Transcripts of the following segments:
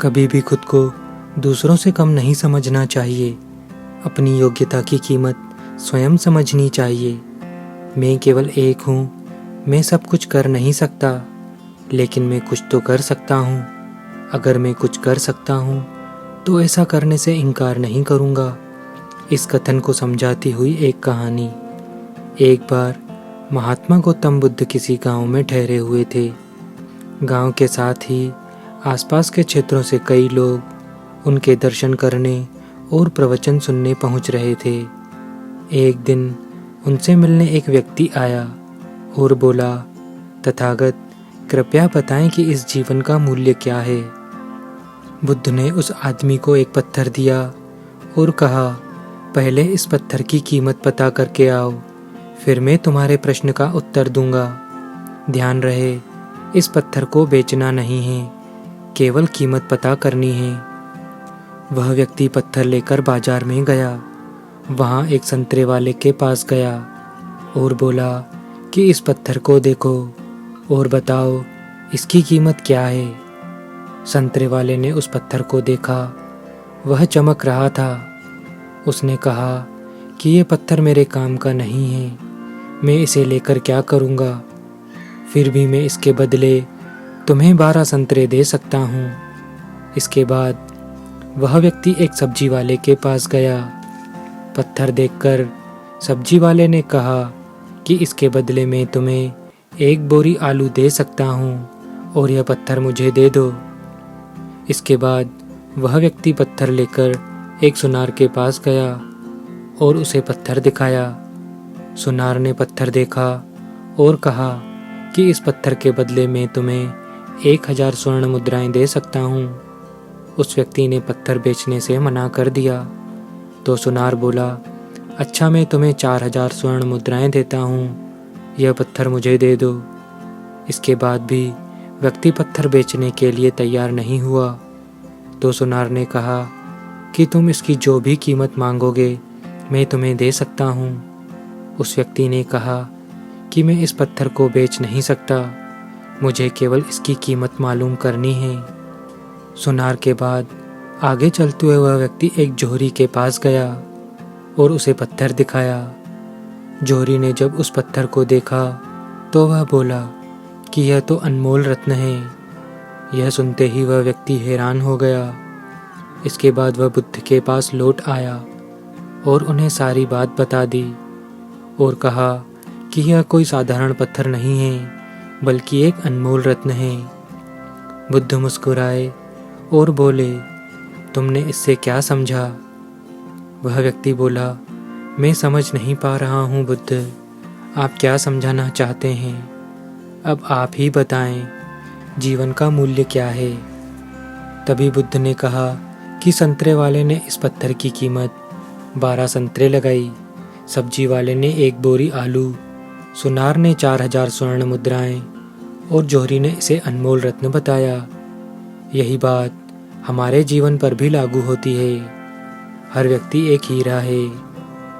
कभी भी खुद को दूसरों से कम नहीं समझना चाहिए। अपनी योग्यता की कीमत स्वयं समझनी चाहिए। मैं केवल एक हूँ। मैं सब कुछ कर नहीं सकता, लेकिन मैं कुछ तो कर सकता हूँ। अगर मैं कुछ कर सकता हूँ तो ऐसा करने से इनकार नहीं करूँगा। इस कथन को समझाती हुई एक कहानी। एक बार महात्मा गौतम बुद्ध किसी गांव में ठहरे हुए थे। गांव के साथ ही आसपास के क्षेत्रों से कई लोग उनके दर्शन करने और प्रवचन सुनने पहुंच रहे थे। एक दिन उनसे मिलने एक व्यक्ति आया और बोला, तथागत, कृपया बताएं कि इस जीवन का मूल्य क्या है। बुद्ध ने उस आदमी को एक पत्थर दिया और कहा, पहले इस पत्थर की कीमत पता करके आओ, फिर मैं तुम्हारे प्रश्न का उत्तर दूंगा। ध्यान रहे, इस पत्थर को बेचना नहीं है, केवल कीमत पता करनी है। वह व्यक्ति पत्थर लेकर बाजार में गया। वहाँ एक संतरे वाले के पास गया और बोला कि इस पत्थर को देखो और बताओ इसकी कीमत क्या है। संतरे वाले ने उस पत्थर को देखा, वह चमक रहा था। उसने कहा कि ये पत्थर मेरे काम का नहीं है, मैं इसे लेकर क्या करूँगा। फिर भी मैं इसके बदले तुम्हें 12 संतरे दे सकता हूँ। इसके बाद वह व्यक्ति एक सब्जी वाले के पास गया। पत्थर देखकर सब्जी वाले ने कहा कि इसके बदले में तुम्हें 1 बोरी आलू दे सकता हूँ और यह पत्थर मुझे दे दो। इसके बाद वह व्यक्ति पत्थर लेकर एक सुनार के पास गया और उसे पत्थर दिखाया। सुनार ने पत्थर देखा और कहा कि इस पत्थर के बदले में तुम्हें 1000 स्वर्ण मुद्राएं दे सकता हूँ। उस व्यक्ति ने पत्थर बेचने से मना कर दिया। तो सुनार बोला, अच्छा, मैं तुम्हें 4000 स्वर्ण मुद्राएं देता हूँ, यह पत्थर मुझे दे दो। इसके बाद भी व्यक्ति पत्थर बेचने के लिए तैयार नहीं हुआ। तो सुनार ने कहा कि तुम इसकी जो भी कीमत मांगोगे मैं तुम्हें दे सकता हूँ। उस व्यक्ति ने कहा कि मैं इस पत्थर को बेच नहीं सकता, मुझे केवल इसकी कीमत मालूम करनी है। सुनार के बाद आगे चलते हुए वह व्यक्ति एक जोहरी के पास गया और उसे पत्थर दिखाया। जोहरी ने जब उस पत्थर को देखा तो वह बोला कि यह तो अनमोल रत्न है। यह सुनते ही वह व्यक्ति हैरान हो गया। इसके बाद वह बुद्ध के पास लौट आया और उन्हें सारी बात बता दी और कहा कि यह कोई साधारण पत्थर नहीं है, बल्कि एक अनमोल रत्न है। बुद्ध मुस्कुराए और बोले, तुमने इससे क्या समझा? वह व्यक्ति बोला, मैं समझ नहीं पा रहा हूँ बुद्ध, आप क्या समझाना चाहते हैं? अब आप ही बताएं, जीवन का मूल्य क्या है? तभी बुद्ध ने कहा कि संतरे वाले ने इस पत्थर की कीमत 12 संतरे लगाई, सब्जी वाले ने 1 बोरी आलू, सुनार ने 4000 स्वर्ण मुद्राएं और जोहरी ने इसे अनमोल रत्न बताया। यही बात हमारे जीवन पर भी लागू होती है। हर व्यक्ति एक हीरा है,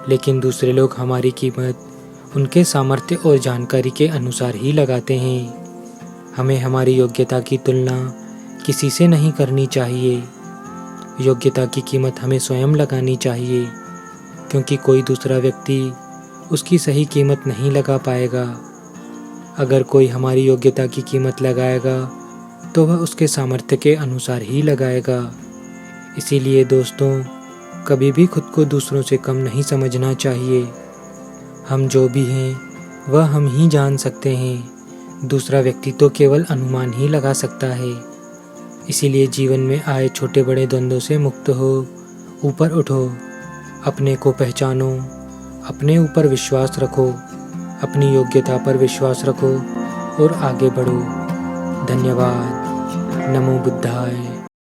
लेकिन दूसरे लोग हमारी कीमत उनके सामर्थ्य और जानकारी के अनुसार ही लगाते हैं। हमें हमारी योग्यता की तुलना किसी से नहीं करनी चाहिए। योग्यता की कीमत हमें स्वयं लगानी चाहिए, क्योंकि कोई दूसरा व्यक्ति उसकी सही कीमत नहीं लगा पाएगा। अगर कोई हमारी योग्यता की कीमत लगाएगा तो वह उसके सामर्थ्य के अनुसार ही लगाएगा। इसीलिए दोस्तों, कभी भी खुद को दूसरों से कम नहीं समझना चाहिए। हम जो भी हैं वह हम ही जान सकते हैं, दूसरा व्यक्ति तो केवल अनुमान ही लगा सकता है। इसीलिए जीवन में आए छोटे बड़े द्वंद्वों से मुक्त हो, ऊपर उठो, अपने को पहचानो, अपने ऊपर विश्वास रखो, अपनी योग्यता पर विश्वास रखो और आगे बढ़ो। धन्यवाद। नमो बुद्धाय।